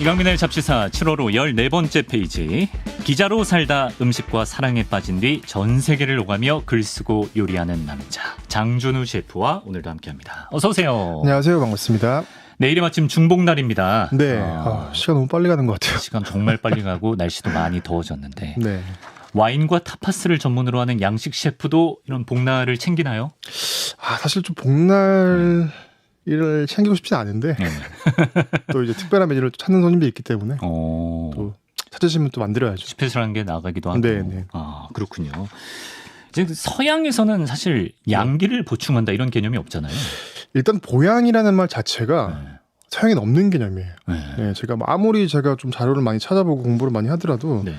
이강민의 잡지사 7월 호 14번째 페이지. 기자로 살다 음식과 사랑에 빠진 뒤 전 세계를 오가며 글 쓰고 요리하는 남자 장준우 셰프와 오늘도 함께합니다. 어서 오세요. 안녕하세요. 반갑습니다. 내일이 마침 중복날입니다. 네. 시간 너무 빨리 가는 것 같아요. 시간 정말 빨리 가고 날씨도 많이 더워졌는데 네. 와인과 타파스를 전문으로 하는 양식 셰프도 이런 복날을 챙기나요? 사실 좀 복날 일을 챙기고 싶진 않은데 네. 또 이제 특별한 메뉴를 찾는 손님들이 있기 때문에 또 또 찾으시면 또 만들어야죠. 스페셜한 게 나가기도 하고. 네. 그렇군요. 이제 서양에서는 사실 양기를 보충한다 이런 개념이 없잖아요. 일단 보양이라는 말 자체가 서양에는 없는 개념이에요. 네. 제가 아무리 제가 좀 자료를 많이 찾아보고 공부를 많이 하더라도 네.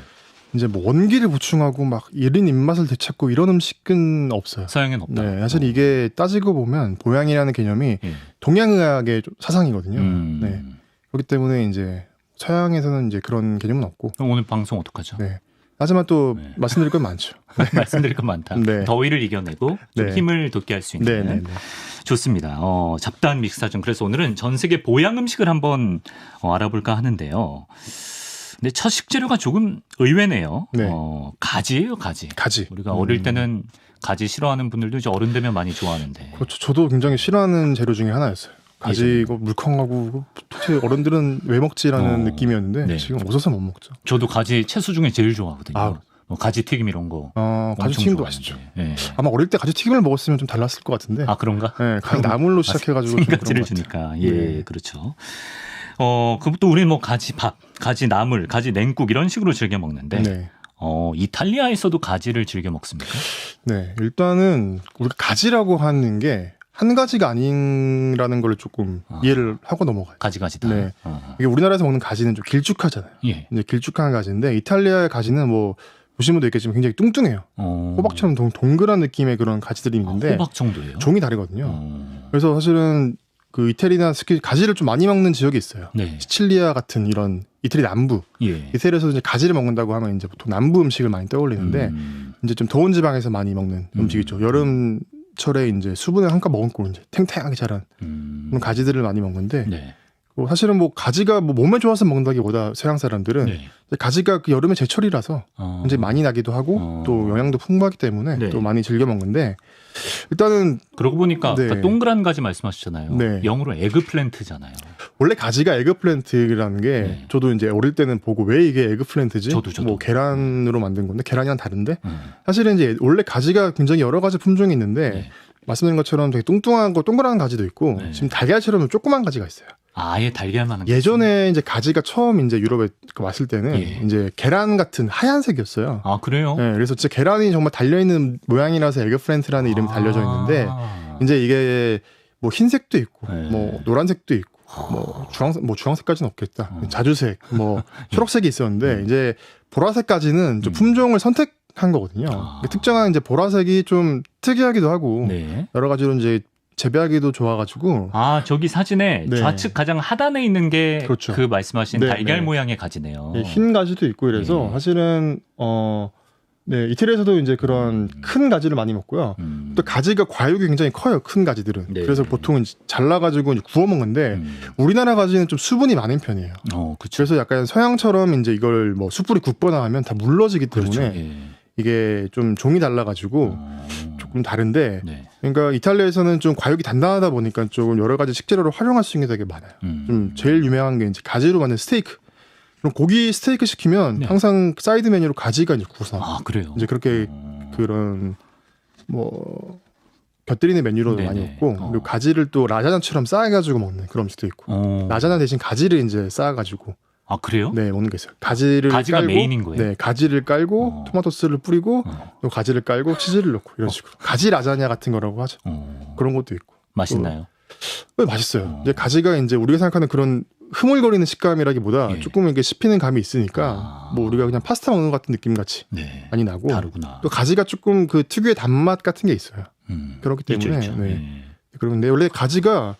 이제 뭐 원기를 보충하고 막 이른 입맛을 되찾고 이런 음식은 없어요. 서양에는 없다. 네, 사실 이게 따지고 보면 보양이라는 개념이 동양의학의 좀 사상이거든요. 네. 그렇기 때문에 이제 서양에서는 이제 그런 개념은 없고. 그럼 오늘 방송 어떡하죠? 네. 하지만 또 말씀드릴 건 많죠. 말씀드릴 건 많다. 네. 더위를 이겨내고 좀 힘을 돋게 할 수 있는. 네. 좋습니다. 잡다한 믹스사전. 그래서 오늘은 전 세계 보양 음식을 한번 알아볼까 하는데요. 근데 첫 식재료가 조금 의외네요. 네. 가지예요, 가지. 우리가 어릴 때는 가지 싫어하는 분들도 이제 어른 되면 많이 좋아하는데. 그렇죠. 저도 굉장히 싫어하는 재료 중에 하나였어요. 가지 이거 물컹하고 도대체 어른들은 왜 먹지라는 느낌이었는데 지금 없어서 못 먹죠. 저도 가지 채소 중에 제일 좋아하거든요. 가지 튀김 이런 거. 가지 튀김도 맛있죠. 네. 아마 어릴 때 가지 튀김을 먹었으면 좀 달랐을 것 같은데. 그런가? 네, 가지 나물로 시작해가지고 생가지를 주니까. 그렇죠. 그것도 우리는 뭐 가지밥, 가지 나물, 가지 냉국 이런 식으로 즐겨 먹는데 이탈리아에서도 가지를 즐겨 먹습니까? 네, 일단은 우리가 가지라고 하는 게 한 가지가 아니라는 걸 조금 이해를 하고 넘어가요. 가지다. 네, 이게 우리나라에서 먹는 가지는 좀 길쭉하잖아요. 이제 길쭉한 가지인데 이탈리아의 가지는 뭐 보시면 되겠지만 굉장히 뚱뚱해요. 호박처럼 동그란 느낌의 그런 가지들이 있는데 호박 정도예요? 종이 다르거든요. 그래서 사실은 그 이태리나 특히 가지를 좀 많이 먹는 지역이 있어요. 네. 시칠리아 같은 이런 이태리 남부. 이태리에서 이제 가지를 먹는다고 하면 이제 보통 남부 음식을 많이 떠올리는데 이제 좀 더운 지방에서 많이 먹는 음식이죠. 여름철에 이제 수분을 한껏 머금고 이제 탱탱하게 자란 그런 가지들을 많이 먹는데 사실은 뭐 가지가 뭐 몸에 좋아서 먹는다기보다 서양 사람들은 가지가 그 여름에 제철이라서 굉장히 많이 나기도 하고 또 영양도 풍부하기 때문에 또 많이 즐겨 먹는데 일단은 그러고 보니까 아까 동그란 가지 말씀하셨잖아요. 영어로 에그플랜트잖아요. 원래 가지가 에그플랜트라는 게 저도 이제 어릴 때는 보고 왜 이게 에그플랜트지? 저도. 뭐 계란으로 만든 건데 계란이랑 다른데 사실은 이제 원래 가지가 굉장히 여러 가지 품종이 있는데 말씀드린 것처럼 되게 뚱뚱한 거 동그란 가지도 있고 지금 달걀처럼 조그만 가지가 있어요. 아예 달걀만한. 예전에 이제 가지가 처음 이제 유럽에 왔을 때는 이제 계란 같은 하얀색이었어요. 아 그래요? 네, 그래서 진짜 계란이 정말 달려 있는 모양이라서 에그플랜트라는 이름이 달려져 있는데 이제 이게 뭐 흰색도 있고 뭐 노란색도 있고 뭐 주황색까지는 없겠다. 자주색, 뭐 초록색이 있었는데 이제 보라색까지는 좀 품종을 선택한 거거든요. 특정한 이제 보라색이 좀 특이하기도 하고 여러 가지로 이제 재배하기도 좋아가지고. 저기 사진에 좌측 가장 하단에 있는 게 그 말씀하신 달걀 모양의 가지네요. 흰 가지도 있고 이래서 사실은 이태리에서도 이제 그런 큰 가지를 많이 먹고요. 또 가지가 과육이 굉장히 커요. 큰 가지들은. 그래서 보통 잘라가지고 구워 먹는데 우리나라 가지는 좀 수분이 많은 편이에요. 그래서 약간 서양처럼 이제 이걸 뭐 숯불이 굽거나 하면 다 물러지기 때문에 이게 좀 종이 달라가지고 조금 다른데 그러니까 이탈리아에서는 좀 과육이 단단하다 보니까 조금 여러 가지 식재료를 활용할 수 있는 게 되게 많아요. 좀 제일 유명한 게 이제 가지로 만든 스테이크. 그럼 고기 스테이크 시키면 항상 사이드 메뉴로 가지가 이제 구워서 그래요? 이제 그렇게 그런 뭐 곁들이는 메뉴로 많이 먹고 그리고 가지를 또 라자냐처럼 쌓아가지고 먹는 그런 음식도 있고 라자냐 대신 가지를 이제 쌓아가지고 그래요? 네, 먹는 게 있어요. 가지가 깔고, 메인인 거예요? 네, 가지를 깔고 토마토 소스를 뿌리고 또 가지를 깔고 치즈를 넣고 이런 식으로 가지 라자냐 같은 거라고 하죠. 그런 것도 있고. 맛있나요? 맛있어요. 이제 가지가 이제 우리가 생각하는 그런 흐물거리는 식감이라기보다 조금 이게 씹히는 감이 있으니까 뭐 우리가 그냥 파스타 먹는 것 같은 느낌 같이 많이 나고 다르구나. 또 가지가 조금 그 특유의 단맛 같은 게 있어요. 그렇기 때문에 있죠. 그런데 원래 가지가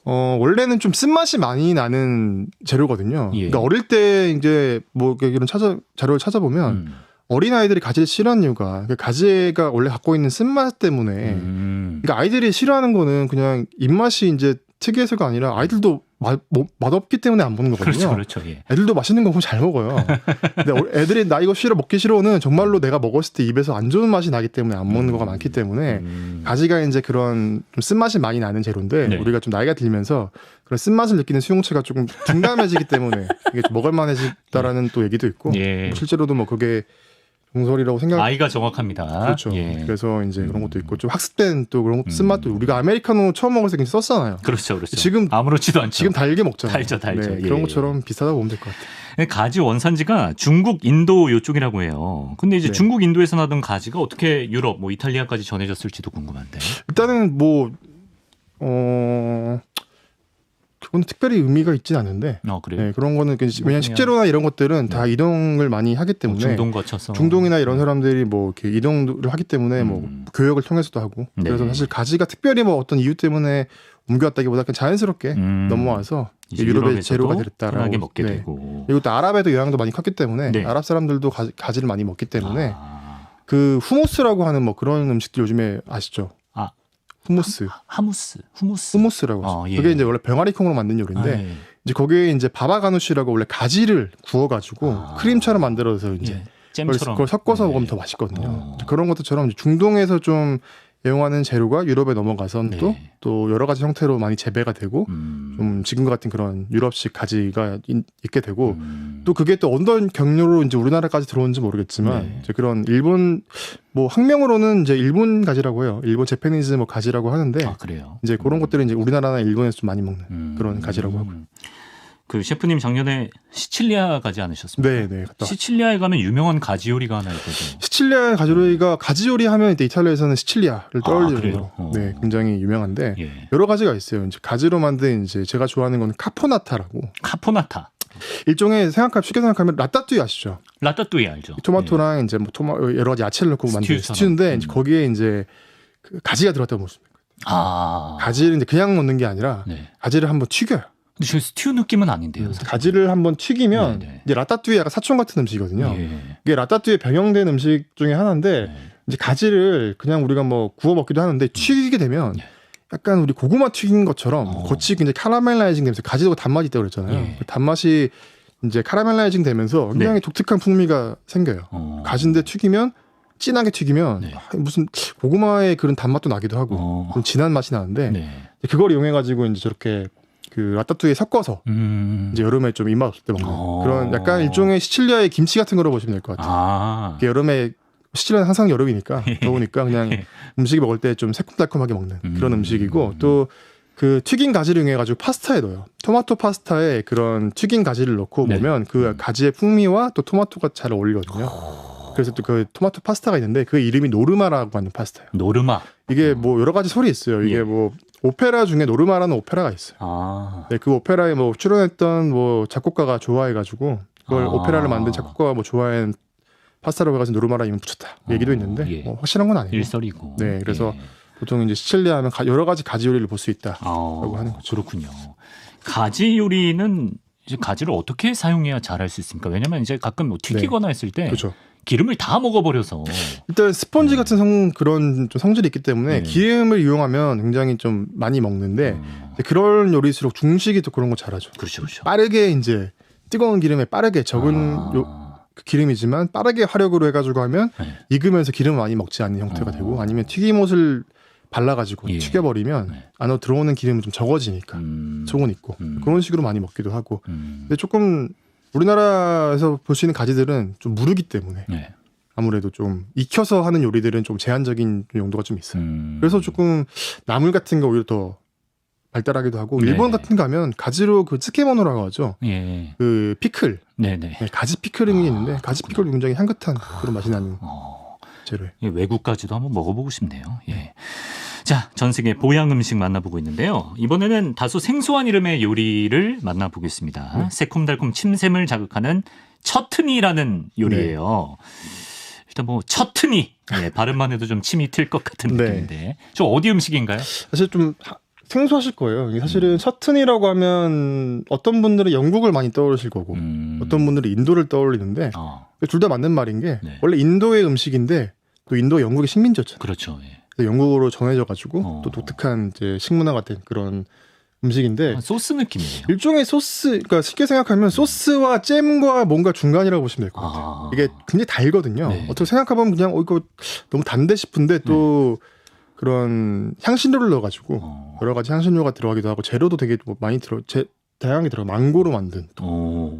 원래는 좀 쓴맛이 많이 나는 재료거든요. 그러니까 어릴 때 이제 뭐 이런 자료를 찾아보면 어린아이들이 가지를 싫어하는 이유가 가지가 원래 갖고 있는 쓴맛 때문에 그러니까 아이들이 싫어하는 거는 그냥 입맛이 이제 특이해서가 아니라 아이들도 맛없기 때문에 안 먹는 거거든요. 그렇죠. 예. 애들도 맛있는 거 보면 잘 먹어요. 근데 애들이 나 이거 싫어 먹기 싫어는 정말로 내가 먹었을 때 입에서 안 좋은 맛이 나기 때문에 안 먹는 거가 많기 때문에 가지가 이제 그런 좀 쓴맛이 많이 나는 재료인데 네. 우리가 좀 나이가 들면서 그런 쓴맛을 느끼는 수용체가 조금 둔감해지기 때문에 이게 좀 먹을만해지다라는 또 얘기도 있고 예. 뭐 실제로도 뭐 그게 정설이라고 아이가 정확합니다. 그렇죠. 예. 그래서 이제 그런 것도 있고 좀 학습된 또 그런 쓴맛도 우리가 아메리카노 처음 먹을 때 굉장히 썼잖아요. 그렇죠. 그렇죠. 지금 아무렇지도 않죠. 지금 달게 먹잖아요. 달죠. 네, 예. 그런 것처럼 비슷하다고 보면 될 것 같아요. 가지 원산지가 중국, 인도 요쪽이라고 해요. 근데 이제 네. 중국, 인도에서 나던 가지가 어떻게 유럽, 뭐 이탈리아까지 전해졌을지도 궁금한데. 일단은 뭐 그건 특별히 의미가 있진 않은데 그래요. 네, 그런 거는 왜냐면 식재료나 이런 것들은 다 이동을 많이 하기 때문에 중동 거쳐서 중동이나 이런 사람들이 뭐 이렇게 이동을 하기 때문에 뭐 교역을 통해서도 하고 네. 그래서 사실 가지가 특별히 뭐 어떤 이유 때문에 옮겨왔다기보다 그냥 자연스럽게 넘어와서 유럽의 재료가 됐다라고 편하게 먹게 네. 되고 그리고 또 아랍에도 영향도 많이 컸기 때문에 네. 아랍 사람들도 가지를 많이 먹기 때문에 그 후무스라고 하는 뭐 그런 음식들 요즘에 아시죠? 후무스. 후무스라고 하죠. 예. 그게 이제 원래 병아리콩으로 만든 요리인데 예. 이제 거기에 이제 바바가누시라고 원래 가지를 구워가지고 크림처럼 만들어서 이제 잼처럼 그걸 섞어서 먹으면 더 맛있거든요. 그런 것들처럼 이제 중동에서 좀 애용하는 재료가 유럽에 넘어가서 또 여러 가지 형태로 많이 재배가 되고 좀 지금과 같은 그런 유럽식 가지가 있게 되고 또 그게 또 어떤 경로로 이제 우리나라까지 들어오는지 모르겠지만 이제 그런 일본 뭐 학명으로는 이제 일본 가지라고 해요. 일본 재패니즈 뭐 가지라고 하는데 그래요. 이제 그런 것들은 이제 우리나라나 일본에서 좀 많이 먹는 그런 가지라고 하고요. 그 셰프님 작년에 시칠리아 가지 않으셨습니까? 네, 갔다 시칠리아에 가면 유명한 가지 요리가 하나 있거든요. 시칠리아 가지 요리가 가지 요리 하면 이제 이탈리아에서는 시칠리아를 떠올리는 거. 네, 굉장히 유명한데 여러 가지가 있어요. 이제 가지로 만든 이제 제가 좋아하는 건 카포나타라고. 카포나타. 일종의 쉽게 생각하면 라따뚜이 아시죠? 라따뚜이 알죠. 토마토랑 이제 뭐 여러 가지 야채를 넣고 만든 스튜인데 이제 거기에 이제 그 가지가 들어갔다고 보시면 됩니다. 가지를 이제 그냥 넣는 게 아니라 가지를 한번 튀겨요. 근데 저 스튜 느낌은 아닌데요. 사실. 가지를 한번 튀기면 이제 라따뚜이 약간 사촌 같은 음식이거든요. 이게 라따뚜이에 병영된 음식 중에 하나인데 이제 가지를 그냥 우리가 뭐 구워 먹기도 하는데 튀기게 되면 약간 우리 고구마 튀긴 것처럼 겉이 굉장히 카라멜라이징 되면서 가지도 단맛이 있다고 그랬잖아요. 그 단맛이 이제 카라멜라이징 되면서 굉장히 독특한 풍미가 생겨요. 가지인데 튀기면 진하게 튀기면 무슨 고구마의 그런 단맛도 나기도 하고 좀 진한 맛이 나는데 그걸 이용해 가지고 이제 저렇게 그 라따뚜이에 섞어서 이제 여름에 좀 입맛 없을 때 먹는 그런 약간 일종의 시칠리아의 김치 같은 거로 보시면 될 것 같아요. 여름에 시칠리아는 항상 여름이니까 더우니까 그냥 음식이 먹을 때 좀 새콤달콤하게 먹는 그런 음식이고 또 그 튀긴 가지를 이용해 가지고 파스타에 넣어요. 토마토 파스타에 그런 튀긴 가지를 넣고 보면 그 가지의 풍미와 또 토마토가 잘 어울리거든요. 그래서 또 그 토마토 파스타가 있는데 그 이름이 노르마라고 하는 파스타예요. 노르마. 이게 뭐 여러 가지 설이 있어요. 이게 뭐 오페라 중에 노르마라는 오페라가 있어요. 네, 그 오페라에 뭐 출연했던 뭐 작곡가가 좋아해가지고 그걸 오페라를 만든 작곡가가 뭐 좋아한 파스타라고 해가지고 노르마라 이름 붙였다 얘기도 있는데 뭐 확실한 건 아니고. 일설이고. 네, 그래서 보통 이제 시칠리아 하면 여러 가지 가지 요리를 볼 수 있다라고 하는 거죠. 그렇군요. 가지 요리는 이제 가지를 어떻게 사용해야 잘할 수 있습니까? 왜냐면 이제 가끔 뭐 튀기거나 했을 때 그렇죠. 기름을 다 먹어버려서 일단 스펀지 같은 그런 좀 성질이 있기 때문에 기름을 이용하면 굉장히 좀 많이 먹는데 그런 요리일수록 중식이 또 그런 거 잘하죠. 그렇죠. 빠르게 이제 뜨거운 기름에 빠르게 적은 그 기름이지만 빠르게 화력으로 해가지고 하면 익으면서 기름을 많이 먹지 않는 형태가 되고 아니면 튀김옷을 발라가지고 튀겨버리면 안으로 들어오는 기름은 좀 적어지니까 속은 있고 그런 식으로 많이 먹기도 하고 근데 조금 우리나라에서 볼 수 있는 가지들은 좀 무르기 때문에 아무래도 좀 익혀서 하는 요리들은 좀 제한적인 용도가 좀 있어요. 그래서 조금 나물 같은 거 오히려 더 발달하기도 하고 일본 같은 거 하면 가지로 그 츠케모노라고 하죠. 그 피클. 가지 피클이 있는데 가지 피클도 굉장히 향긋한 그런 맛이 나는 재료예요. 외국까지도 한번 먹어보고 싶네요. 자, 전 세계 보양 음식 만나보고 있는데요. 이번에는 다소 생소한 이름의 요리를 만나보겠습니다. 새콤달콤 침샘을 자극하는 처트니라는 요리예요. 일단 뭐 처트니 발음만 해도 좀 침이 틀 것 같은 느낌인데 저 어디 음식인가요? 사실 좀 생소하실 거예요. 사실은 처트니라고 하면 어떤 분들은 영국을 많이 떠올리실 거고 어떤 분들은 인도를 떠올리는데 둘 다 맞는 말인 게 원래 인도의 음식인데 또 인도가 영국의 식민지였잖아요. 그렇죠. 영국으로 정해져 가지고 또 독특한 이제 식문화 같은 그런 음식인데 소스 느낌이에요. 일종의 소스, 그러니까 쉽게 생각하면 소스와 잼과 뭔가 중간이라고 보시면 될 것 같아요. 이게 굉장히 달거든요. 네. 어떻게 생각해보면 그냥 이거 너무 단데 싶은데 또 그런 향신료를 넣어가지고 여러 가지 향신료가 들어가기도 하고 재료도 되게 뭐 많이 다양하게 들어가. 망고로 만든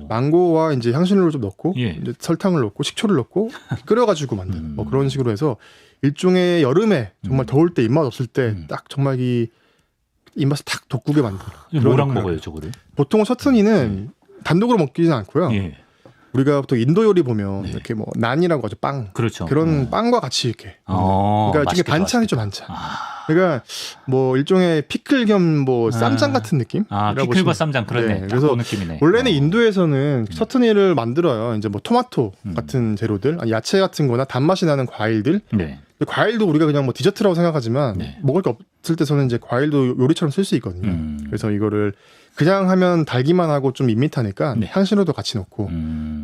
망고와 이제 향신료를 좀 넣고 예. 이제 설탕을 넣고 식초를 넣고 끓여가지고 만든 뭐 그런 식으로 해서 일종의 여름에 정말 더울 때 입맛 없을 때 딱 정말 이 입맛을 탁 돋구게 만든. 뭐랑 먹어요, 저거를? 보통은 셔튼이는 단독으로 먹지는 않고요. 예. 우리가 보통 인도 요리 보면 네. 이렇게 뭐 난이라고 하죠, 빵. 그렇죠. 그런 빵과 같이 이렇게. 그러니까 이게 반찬이 좀 많죠. 그러니까 뭐 일종의 피클 겸 뭐 쌈장 같은 느낌? 피클과 쌈장 그러네. 네, 그래서 그 느낌이네. 원래는 인도에서는 셔트니를 만들어요. 이제 뭐 토마토 같은 재료들, 아니 야채 같은거나 단맛이 나는 과일들. 네. 과일도 우리가 그냥 뭐 디저트라고 생각하지만 네. 먹을 게 없을 때서는 이제 과일도 요리처럼 쓸 수 있거든요. 그래서 이거를 그냥 하면 달기만 하고 좀 밋밋하니까 네. 향신료도 같이 넣고.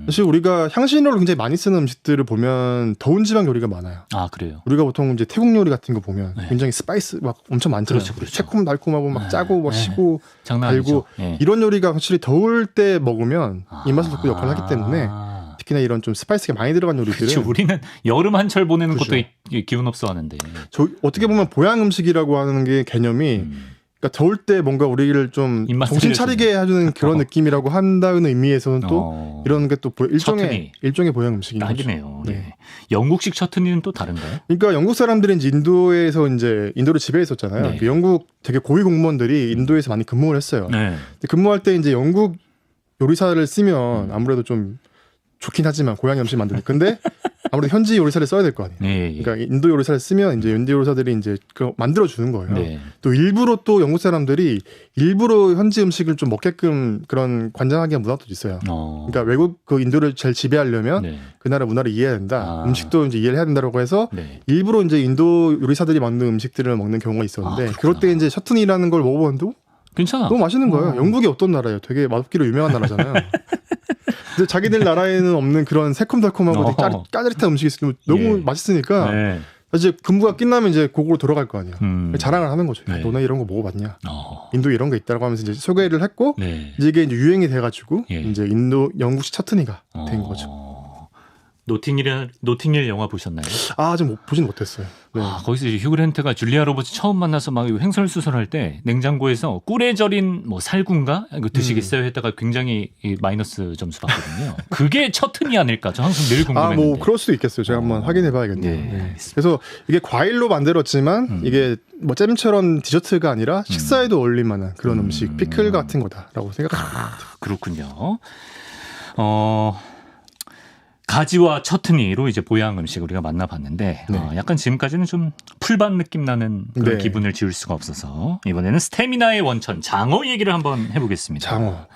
사실 우리가 향신료를 굉장히 많이 쓰는 음식들을 보면 더운 지방 요리가 많아요. 아, 그래요. 우리가 보통 이제 태국 요리 같은 거 보면 네. 굉장히 스파이스 막 엄청 많잖아요. 그렇죠. 새콤달콤하고 막 짜고 막 시고 장난 아니죠. 달고 이런 요리가 확실히 더울 때 먹으면 입맛을 돋구 역할을 하기 때문에 특히나 이런 좀 스파이스가 많이 들어간 요리들은 그렇죠. 우리는 여름 한철 보내는 그렇죠. 것도 기운 없어 하는데. 어떻게 보면 보양 음식이라고 하는 게 개념이 그러니까 더울 때 뭔가 우리를 좀 입맛 정신 차리게 해주는 그런 느낌이라고 한다는 의미에서는 또 이런 게 또 일종의 보양 음식인 거죠. 딱이네요. 네. 네. 영국식 셔트니는 또 다른가요? 그러니까 영국 사람들이 이제 인도를 지배했었잖아요. 네. 그 영국 되게 고위 공무원들이 인도에서 많이 근무를 했어요. 네. 근데 근무할 때 이제 영국 요리사를 쓰면 아무래도 좀 좋긴 하지만 고향 음식 만드는. 근데 아무래도 현지 요리사를 써야 될 거 아니에요. 네. 그러니까 인도 요리사를 쓰면 이제 인도 요리사들이 이제 그거 만들어 주는 거예요. 네. 또 일부러 또 영국 사람들이 일부러 현지 음식을 좀 먹게끔 그런 관장하게 한 문화도 있어요. 그러니까 외국 그 인도를 잘 지배하려면 네. 그 나라 문화를 이해해야 된다. 음식도 이제 이해를 해야 된다고 해서 네. 일부러 이제 인도 요리사들이 만든 음식들을 먹는 경우가 있었는데 그럴 때 이제 셔튼이라는 걸 먹어봤는데 괜찮아. 너무 맛있는 거예요. 영국이 어떤 나라예요? 되게 맛없기로 유명한 나라잖아요. 근데 자기들 나라에는 없는 그런 새콤달콤하고 되게 까다릿한 음식이 있으면 너무 맛있으니까 네. 이제 근무가 끝나면 이제 그거로 돌아갈 거 아니야. 자랑을 하는 거죠. 네. 너네 이런 거 먹어봤냐? 인도 이런 거 있다고 하면서 이제 소개를 했고 네. 이게 이제 유행이 돼가지고 예. 이제 영국식 셔트니가 된 거죠. 노팅힐 영화 보셨나요? 아직 보진 못했어요. 네. 거기서 이제 휴 그랜트가 줄리아 로버츠 처음 만나서 막 횡설수설할 때 냉장고에서 꿀에 절인 뭐 살구인가 이거 드시겠어요 했다가 굉장히 마이너스 점수 받거든요. 그게 셔튼이 아닐까? 저 항상 늘 궁금했는데. 뭐 그럴 수도 있겠어요. 제가 한번 확인해봐야겠네요. 네, 네. 그래서 이게 과일로 만들었지만 이게 뭐 잼처럼 디저트가 아니라 식사에도 어울릴 만한 그런 음식, 피클 같은 거다라고 생각합니다. 그렇군요. 가지와 셔트니로 이제 보양 음식 우리가 만나봤는데 네. 약간 지금까지는 좀 풀밭 느낌 나는 그런 네. 기분을 지울 수가 없어서 이번에는 스태미나의 원천 장어 얘기를 한번 해보겠습니다.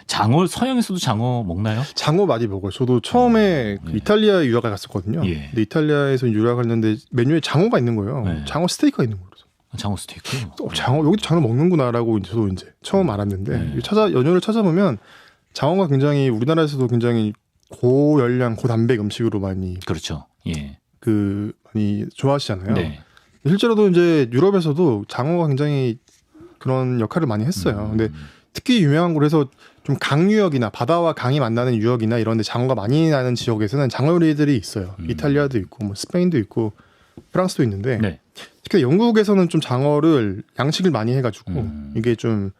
장어 서양에서도 장어 먹나요? 장어 많이 먹어요. 저도 처음에 그 이탈리아에 유학을 갔었거든요. 예. 근데 이탈리아에서 유학을 했는데 메뉴에 장어가 있는 거예요. 네. 장어 스테이크가 있는 거예요. 장어 스테이크. 여기도 장어 먹는구나라고 저도 이제 처음 알았는데 네. 연유를 찾아보면 장어가 굉장히 우리나라에서도 굉장히 고열량, 고단백 음식으로 많이 그렇죠. 예. 많이 좋아하시잖아요. 네. 실제로도 이제 유럽에서도 장어가 굉장히 그런 역할을 많이 했어요. 근데 특히 유명한 곳에서 좀 강유역이나 바다와 강이 만나는 유역이나 이런 데 장어가 많이 나는 지역에서는 장어 요리들이 있어요. 이탈리아도 있고 뭐 스페인도 있고 프랑스도 있는데 네. 특히 영국에서는 좀 장어를 양식을 많이 해가지고 이게 좀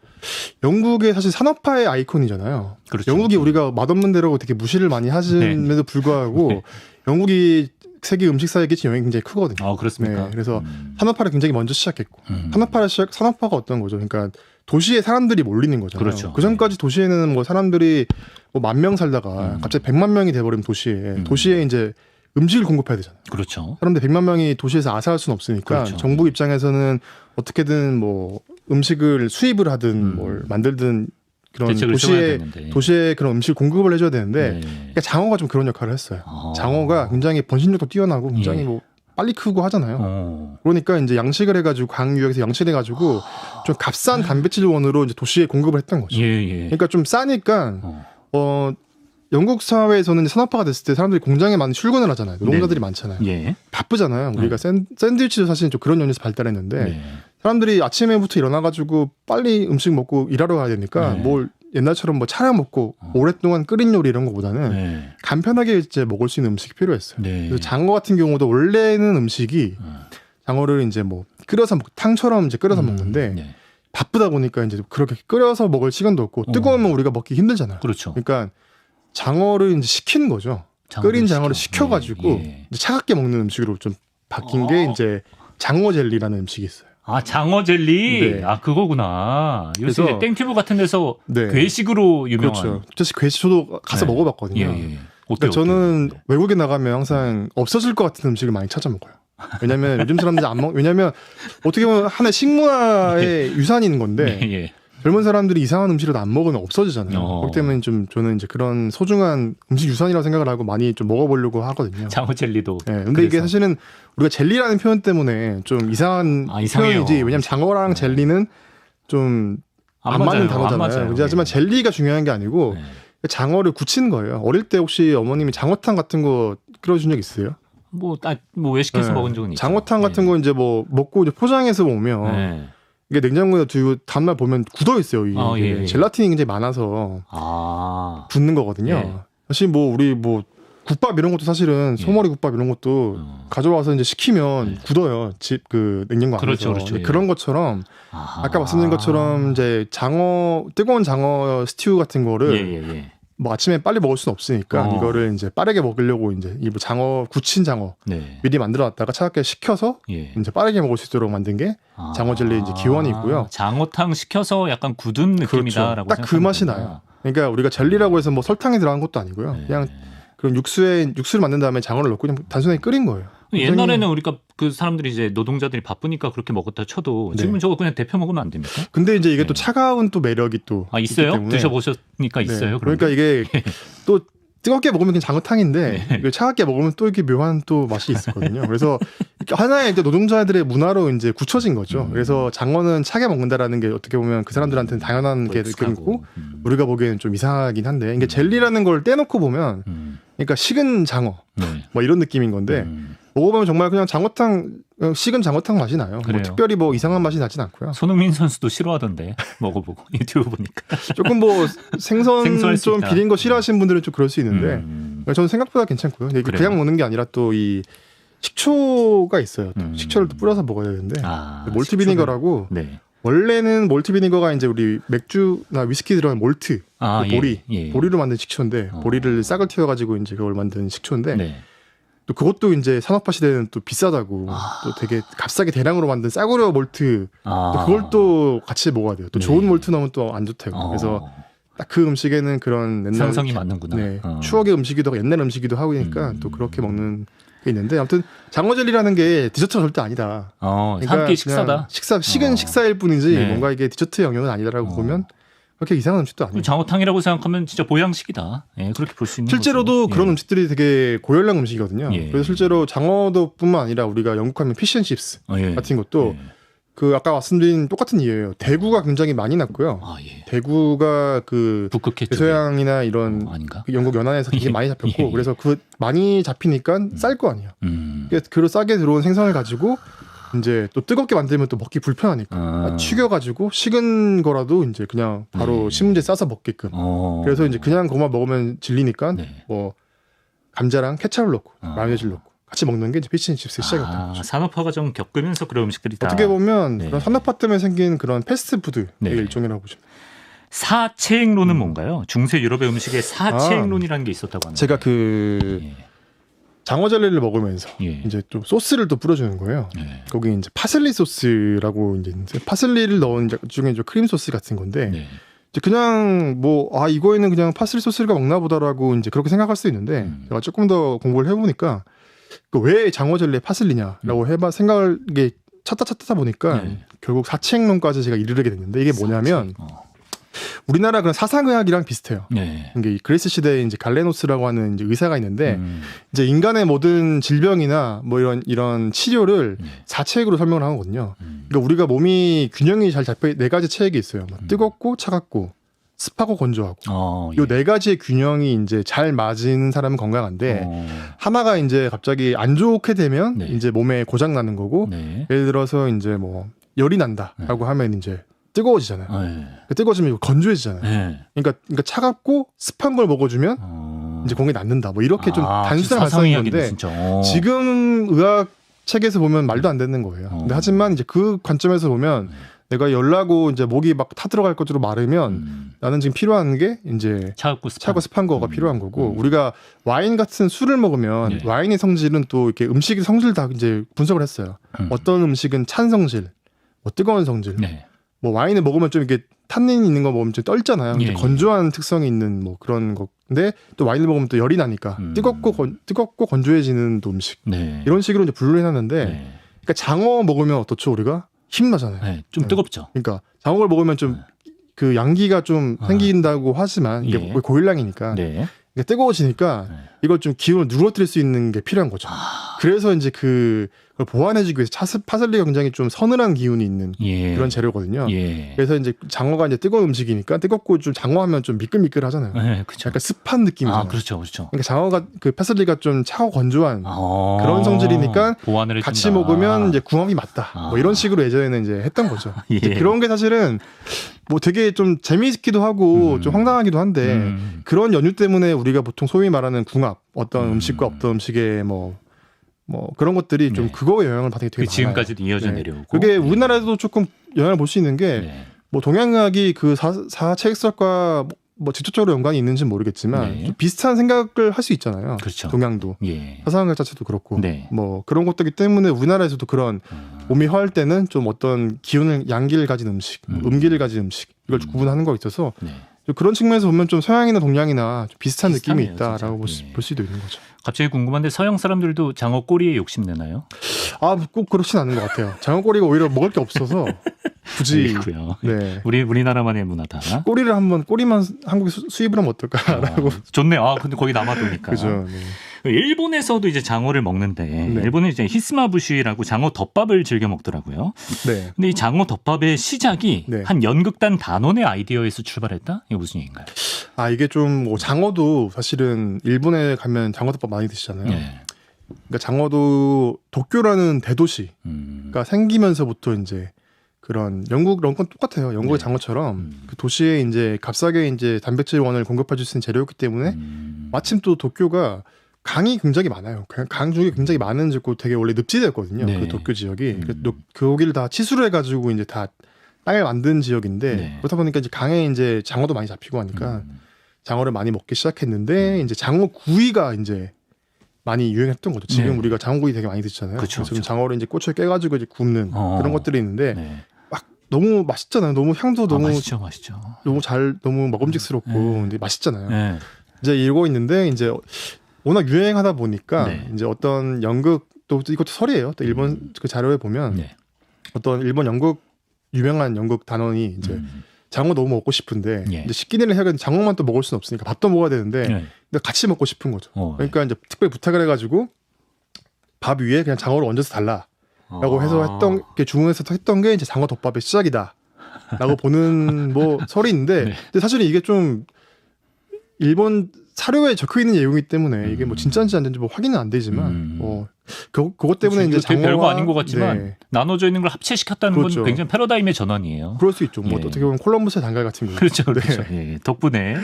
영국의 사실 산업화의 아이콘이잖아요. 그렇죠. 영국이 우리가 맛없는 데라고 되게 무시를 많이 하심에도 불구하고 네. 영국이 세계 음식사에 끼친 영향이 굉장히 크거든요. 그렇습니까? 네, 그래서 산업화를 굉장히 먼저 시작했고 산업화가 어떤 거죠? 그러니까 도시에 사람들이 몰리는 거잖아요. 그렇죠. 그 전까지 도시에는 뭐 사람들이 뭐 10,000명 살다가 갑자기 100만 명이 돼버리면 도시에 이제 음식을 공급해야 되잖아요. 그렇죠. 사람들 100만 명이 도시에서 아사할 수는 없으니까 그렇죠. 정부 입장에서는 어떻게든 뭐 음식을 수입을 하든 뭘 만들든 그런 도시에 그런 음식 공급을 해줘야 되는데 그러니까 장어가 좀 그런 역할을 했어요. 장어가 굉장히 번식력도 뛰어나고 굉장히 뭐 빨리 크고 하잖아요. 그러니까 이제 양식을 해가지고 강유역에서 양식을 해가지고 좀 값싼 단백질원으로 이제 도시에 공급을 했던 거죠. 그러니까 좀 싸니까 영국 사회에서는 산업화가 됐을 때 사람들이 공장에 많이 출근을 하잖아요. 노동자들이 많잖아요. 바쁘잖아요. 우리가 샌드위치도 사실 좀 그런 연유에서 발달했는데 사람들이 아침에부터 일어나가지고 빨리 음식 먹고 일하러 가야 되니까 네. 뭘 옛날처럼 뭐 차려 먹고 오랫동안 끓인 요리 이런 거보다는 네. 간편하게 이제 먹을 수 있는 음식이 필요했어요. 네. 그래서 장어 같은 경우도 원래는 음식이 장어를 이제 뭐 끓여서 탕처럼 이제 끓여서 먹는데 네. 바쁘다 보니까 이제 그렇게 끓여서 먹을 시간도 없고 뜨거우면 우리가 먹기 힘들잖아요. 그렇죠. 그러니까 장어를 이제 식히는 거죠. 끓인 장어를 식혀가지고 예. 이제 차갑게 먹는 음식으로 좀 바뀐 게 이제 장어 젤리라는 음식이 있어요. 아, 장어 젤리? 네. 아, 그거구나. 요새 그래서- 이제 땡튜브 같은 데서 네. 괴식으로 유명한. 그렇죠. 사실 괴식 저도 가서 네. 먹어봤거든요. 예, 예. 그러니까 어때요? 저는 어때요? 외국에 나가면 항상 없어질 것 같은 음식을 많이 찾아 먹어요. 왜냐면 요즘 사람들이 안 먹, 왜냐면 어떻게 보면 하나의 식문화의 유산인 건데 예, 예. 젊은 사람들이 이상한 음식을 안 먹으면 없어지잖아요. 어. 그렇기 때문에 좀 저는 이제 그런 소중한 음식 유산이라고 생각을 하고 많이 좀 먹어보려고 하거든요. 장어 젤리도. 네, 근데 이게 그래서. 사실은 우리가 젤리라는 표현 때문에 좀 이상한 이상해요. 표현이지. 왜냐면 장어랑 젤리는 좀 안 맞는 단어잖아요. 그렇지? 하지만 젤리가 중요한 게 아니고 네. 장어를 굳힌 거예요. 어릴 때 혹시 어머님이 장어탕 같은 거 끓여준 적 있어요? 뭐 외식해서 네. 먹은 적은 있죠. 장어탕 같은 거 이제 뭐 먹고 이제 포장해서 오면 네. 이게 냉장고에 두고 다음날 보면 굳어 있어요. 이게 아, 예, 예. 젤라틴이 굉장히 많아서 아. 굳는 거거든요. 예. 사실 뭐 우리 뭐 국밥 이런 것도 사실은 예. 소머리 국밥 이런 것도 가져와서 이제 식히면 굳어요. 집 그 냉장고 안에서. 그렇죠, 그렇죠. 근데 예. 그런 것처럼 아까 말씀드린 것처럼 이제 장어 뜨거운 장어 스튜 같은 거를 예. 뭐 아침에 빨리 먹을 수는 없으니까 이거를 이제 빠르게 먹으려고 이제 이 장어 굳힌 장어 네. 미리 만들어놨다가 차갑게 식혀서 예. 이제 빠르게 먹을 수 있도록 만든 게 장어 젤리 이제 기원이 있고요. 장어탕 시켜서 약간 굳은 느낌이다라고 딱 그 맛이 나요. 그러니까 우리가 젤리라고 해서 뭐 설탕이 들어간 것도 아니고요. 네. 그냥 그런 육수를 만든 다음에 장어를 넣고 그냥 단순하게 끓인 거예요. 옛날에는 우리가 그 사람들이 이제 노동자들이 바쁘니까 그렇게 먹었다 쳐도 지금은 저거 그냥 데펴 먹으면 안 됩니까? 근데 이제 이게 또 차가운 또 매력이 또 있어요? 있기 때문에. 드셔보셨으니까 있어요. 그러니까 이게 또 뜨겁게 먹으면 그냥 장어탕인데 이거 차갑게 먹으면 또 이렇게 묘한 또 맛이 있었거든요. 그래서 하나의 이제 노동자들의 문화로 이제 굳혀진 거죠. 그래서 장어는 차게 먹는다라는 게 어떻게 보면 그 사람들한테는 당연한 게 느껴지고 우리가 보기에는 좀 이상하긴 한데 이게 젤리라는 걸 떼놓고 보면 그러니까 식은 장어 뭐 이런 느낌인 건데 먹어보면 정말 그냥 장어탕 식은 장어탕 맛이 나요. 뭐 특별히 뭐 이상한 맛이 나진 않고요. 손흥민 선수도 싫어하던데 먹어보고 유튜브 보니까 조금 뭐 생선 생소할 수 좀 있다. 비린 거 싫어하시는 분들은 좀 그럴 수 있는데 저는 생각보다 괜찮고요. 이게 그래요? 그냥 먹는 게 아니라 또 이 식초가 있어요. 또 식초를 또 뿌려서 먹어야 되는데 몰트 비니거라고 네. 원래는 몰트 비니거가 이제 우리 맥주나 위스키 들어간 몰트 그 보리 보리로 만든 식초인데 보리를 싹을 틔워가지고 이제 그걸 만든 식초인데 네. 또 그것도 이제 산업화 시대는 또 비싸다고 또 되게 값싸게 대량으로 만든 싸구려 몰트 또 그걸 또 같이 먹어야 돼요. 또 좋은 몰트 넣으면 또 안 좋다고. 그래서 딱 그 음식에는 그런 옛날 상성이 맞는구나. 네, 추억의 음식이기도 하고 옛날 음식이기도 하고 그러니까 또 그렇게 먹는 게 있는데 아무튼 장어 젤리라는 게 디저트가 절대 아니다. 그러니까 한 끼 식사다. 식은 식사일 뿐이지 네. 뭔가 이게 디저트 영역은 아니다라고 보면 그렇게 이상한 음식도 아니에요. 장어탕이라고 생각하면 진짜 보양식이다. 예, 그렇게 볼 수 있는 실제로도 거죠. 그런 음식들이 되게 고열량 음식이거든요. 예. 그래서 실제로 장어도뿐만 아니라 우리가 영국하면 피쉬앤칩스 같은 것도 그 아까 말씀드린 똑같은 이유예요. 대구가 굉장히 많이 났고요. 대구가 그 북극해 대서양이나 이런 아닌가? 그 영국 연안에서 굉장히 많이 잡혔고 그래서 그 많이 잡히니까 쌀 거 아니에요. 그 싸게 들어온 생선을 가지고 이제 또 뜨겁게 만들면 또 먹기 불편하니까 튀겨가지고 식은 거라도 이제 그냥 바로 신문지에 싸서 먹게끔. 그래서 이제 그냥 그것만 먹으면 질리니까 뭐 감자랑 케찹을 넣고 마요네즈를 넣고 같이 먹는 게 이제 피쉬앤칩스 시작이었던 거죠. 산업화 과정 겪으면서 그런 음식들이 다 어떻게 보면 그런 산업화 때문에 생긴 그런 패스트푸드의 일종이라고 보시면 돼요. 사체행론은 뭔가요? 중세 유럽의 음식에 사체행론이라는 게 있었다고 하는데 제가 그 장어 젤리를 먹으면서 이제 또 소스를 또 뿌려주는 거예요. 거기 이제 파슬리 소스라고 이제 파슬리를 넣은 중에 이제 크림 소스 같은 건데 이제 그냥 뭐 이거에는 그냥 파슬리 소스가 먹나 보다라고 이제 그렇게 생각할 수 있는데 제가 조금 더 공부를 해보니까 왜 장어 젤리에 파슬리냐라고 해봐 생각을 찾다 보니까 결국 사체행론까지 제가 이르게 됐는데 이게 뭐냐면 우리나라 그런 사상의학이랑 비슷해요. 이게 그리스 시대에 이제 갈레노스라고 하는 이제 의사가 있는데 이제 인간의 모든 질병이나 뭐 이런 치료를 사체액으로 설명을 하거든요. 그러니까 우리가 몸이 균형이 잘 잡혀 네 가지 체액이 있어요. 뭐 뜨겁고 차갑고 습하고 건조하고 요 네 가지의 균형이 이제 잘 맞은 사람은 건강한데 하나가 이제 갑자기 안 좋게 되면 이제 몸에 고장 나는 거고 예를 들어서 이제 뭐 열이 난다라고 하면 이제 뜨거워지잖아요. 네. 뜨거워지면 건조해지잖아요. 네. 그러니까 차갑고 습한 걸 먹어주면 이제 공이 낫는다. 뭐 이렇게 좀 단순한 말씀인 건데 지금 의학 책에서 보면 말도 안 되는 거예요. 근데 하지만 이제 그 관점에서 보면 내가 열나고 이제 목이 막 타들어갈 것으로 마르면 나는 지금 필요한 게 이제 차갑고 습한 거가 필요한 거고 우리가 와인 같은 술을 먹으면 와인의 성질은 또 이렇게 음식의 성질 다 이제 분석을 했어요. 어떤 음식은 찬 성질, 뭐 뜨거운 성질. 뭐 와인을 먹으면 좀 이렇게 탄닌 있는 거 먹으면 좀 떨잖아요. 건조한 특성이 있는 뭐 그런 거. 근데 또 와인을 먹으면 또 열이 나니까 뜨겁고 건조해지는 또 음식. 이런 식으로 이제 분류를 해놨는데, 그러니까 장어 먹으면 어떻죠 우리가? 힘나잖아요. 좀 뜨겁죠. 그러니까 장어를 먹으면 좀 그 양기가 좀 생긴다고 하지만 이게 고일량이니까 그러니까 뜨거워지니까 이걸 좀 기운을 누그러뜨릴 수 있는 게 필요한 거죠. 그래서 이제 그걸 보완해주기 위해서 파슬리가 굉장히 좀 서늘한 기운이 있는 그런 재료거든요. 그래서 이제 장어가 이제 뜨거운 음식이니까 뜨겁고 좀 장어하면 좀 미끌미끌하잖아요. 약간 습한 느낌이잖아요. 그렇죠. 그러니까 장어가 그 파슬리가 좀 차고 건조한 그런 성질이니까 보완을 같이 먹으면 이제 궁합이 맞다. 뭐 이런 식으로 예전에는 이제 했던 거죠. 그런 게 사실은 뭐 되게 좀 재미있기도 하고 좀 황당하기도 한데 그런 연유 때문에 우리가 보통 소위 말하는 궁합, 어떤 음식과 어떤 음식의 뭐 그런 것들이 좀 그거에 영향을 받는 게 되게 많아요. 지금까지도 이어져 내려오고. 그게 우리나라에도 조금 영향을 볼 수 있는 게 뭐 동양의학이 그 사채액설과 뭐 직접적으로 연관이 있는지는 모르겠지만 좀 비슷한 생각을 할 수 있잖아요. 그렇죠. 동양도 사상학 자체도 그렇고 뭐 그런 것들이기 때문에 우리나라에서도 그런 몸이 허할 때는 좀 어떤 기운을 양기를 가진 음식, 음기를 가진 음식 이걸 구분하는 거 있어서 그런 측면에서 보면 좀 서양이나 동양이나 좀 비슷한 느낌이 있다라고 볼 수도 있는 거죠. 갑자기 궁금한데 서양 사람들도 장어 꼬리에 욕심내나요? 꼭 그렇진 않은 것 같아요. 장어 꼬리가 오히려 먹을 게 없어서 굳이. 우리나라만의 문화다. 꼬리만 한국에 수입을 하면 어떨까라고. 좋네. 근데 거기 남아도니까. 그죠. 일본에서도 이제 장어를 먹는데 일본은 이제 히스마부시라고 장어 덮밥을 즐겨 먹더라고요. 근데 이 장어 덮밥의 시작이 한 연극단 단원의 아이디어에서 출발했다? 이게 무슨 얘기인가요? 이게 좀 뭐 장어도 사실은 일본에 가면 장어 덮밥 많이 드시잖아요. 그러니까 장어도 도쿄라는 대도시가 생기면서부터 이제 그런 영국이랑 건 똑같아요. 영국의 장어처럼 그 도시에 이제 값싸게 이제 단백질원을 공급해 줄 수 있는 재료였기 때문에 마침 또 도쿄가 강이 굉장히 많아요. 강 중에 굉장히 많은 지고 되게 원래 늪지대였거든요. 그 도쿄 지역이 거기를 다 치수를 해가지고 이제 다 땅을 만든 지역인데 그렇다 보니까 이제 강에 이제 장어도 많이 잡히고 하니까 장어를 많이 먹기 시작했는데 이제 장어 구이가 이제 많이 유행했던 거죠. 지금 우리가 장어구이 되게 많이 드시잖아요. 지금 장어를 이제 꼬치에 깨가지고 이제 굽는 그런 것들이 있는데 막 너무 맛있잖아요. 너무 향도 너무 맛있죠. 너무 먹음직스럽고 근데 맛있잖아요. 이제 이러고 있는데 이제 워낙 유행하다 보니까 이제 어떤 연극 또 이것도 설이에요. 또 일본 그 자료에 보면 어떤 일본 연극 유명한 연극 단원이 이제 장어 너무 먹고 싶은데 이제 식기내를 해야 장어만 또 먹을 수는 없으니까 밥도 먹어야 되는데 근데 같이 먹고 싶은 거죠. 그러니까 이제 특별히 부탁을 해가지고 밥 위에 그냥 장어를 얹어서 달라라고 해서 주문해서 했던 게 이제 장어 덮밥의 시작이다라고 보는 뭐 설이 있는데 근데 사실은 이게 좀 일본 사료에 적혀 있는 내용이기 때문에 이게 뭐 진짜인지 안 되는지 뭐 확인은 안 되지만 그것 때문에 이제 장어가 별거 아닌 것 같지만 나눠져 있는 걸 합체시켰다는 건 굉장히 패러다임의 전환이에요. 그럴 수 있죠. 뭐 어떻게 보면 콜럼버스의 단갈 같은 거. 그렇죠. 덕분에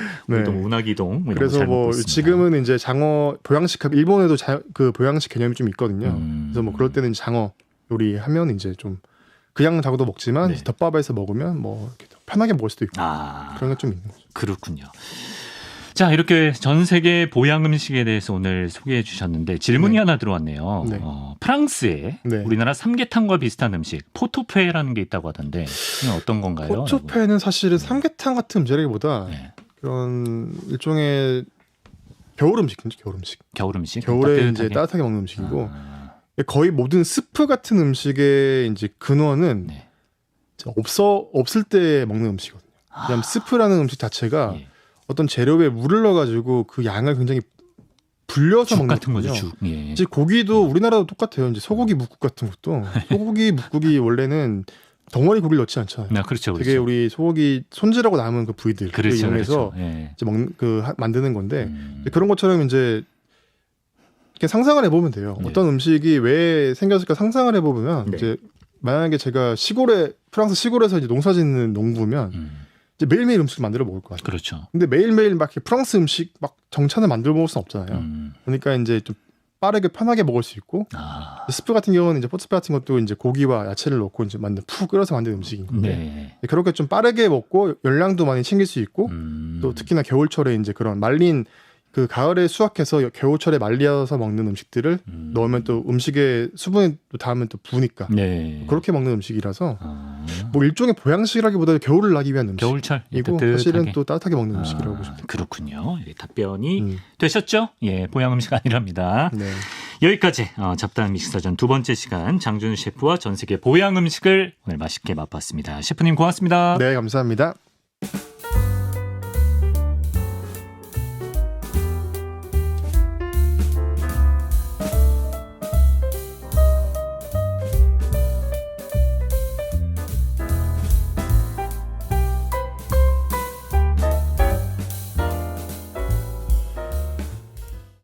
또 문화기동. 그래서 뭐 지금은 이제 장어 보양식 일본에도 그 보양식 개념이 좀 있거든요. 그래서 뭐 그럴 때는 장어 요리하면 이제 좀 그냥 장어도 먹지만 덮밥에서 먹으면 뭐 이렇게 편하게 먹을 수도 있고 그런 게 좀 있는 거죠. 그렇군요. 자, 이렇게 전 세계 보양 음식에 대해서 오늘 소개해 주셨는데 질문이 하나 들어왔네요. 프랑스에 우리나라 삼계탕과 비슷한 음식 포토페라는 게 있다고 하던데 이건 어떤 건가요? 포토페는 사실은 삼계탕 같은 음식이라기보다 그런 일종의 겨울 음식인지 겨울 음식. 겨울에 이제 따뜻하게 먹는 음식이고 거의 모든 스프 같은 음식의 이제 근원은 없을 때 먹는 음식이거든요. 왜냐하면 스프라는 음식 자체가 어떤 재료에 물을 넣어가지고 그 양을 굉장히 불려서 먹는 같은 거죠. 이제 고기도 우리나라도 똑같아요. 이제 소고기 묵국 같은 것도 소고기 묵국이 원래는 덩어리 고기를 넣지 않잖아요. 그렇죠. 되게 우리 소고기 손질하고 남은 그 부위들 이용해서 이제 만드는 건데 그런 것처럼 이제 이렇게 상상을 해보면 돼요. 어떤 음식이 왜 생겼을까 상상을 해보면 이제 만약에 제가 프랑스 시골에서 이제 농사짓는 농부면 이제 매일매일 음식을 만들어 먹을 것 같아요. 그렇죠. 근데 매일매일 막 이렇게 프랑스 음식 막 정찬을 만들어 먹을 수는 없잖아요. 그러니까 이제 좀 빠르게 편하게 먹을 수 있고 스프 같은 경우는 이제 포트스프 같은 것도 이제 고기와 야채를 넣고 이제 푹 끓여서 만든 음식인 건데 네. 그렇게 좀 빠르게 먹고 열량도 많이 챙길 수 있고 또 특히나 겨울철에 이제 그런 말린 그 가을에 수확해서 겨울철에 말려서 먹는 음식들을 넣으면 또 음식에 수분이 또 닿으면 또 부으니까 네. 그렇게 먹는 음식이라서 뭐 일종의 보양식이라기보다 겨울을 나기 위한 겨울철 음식이고 사실은 또 따뜻하게 먹는 음식이라고 보시면 됩니다. 그렇군요. 답변이 되셨죠? 예, 보양 음식 아니랍니다. 네. 여기까지 잡다한 미식사전 두 번째 시간 장준우 셰프와 전 세계 보양 음식을 오늘 맛있게 맛봤습니다. 셰프님 고맙습니다. 네, 감사합니다.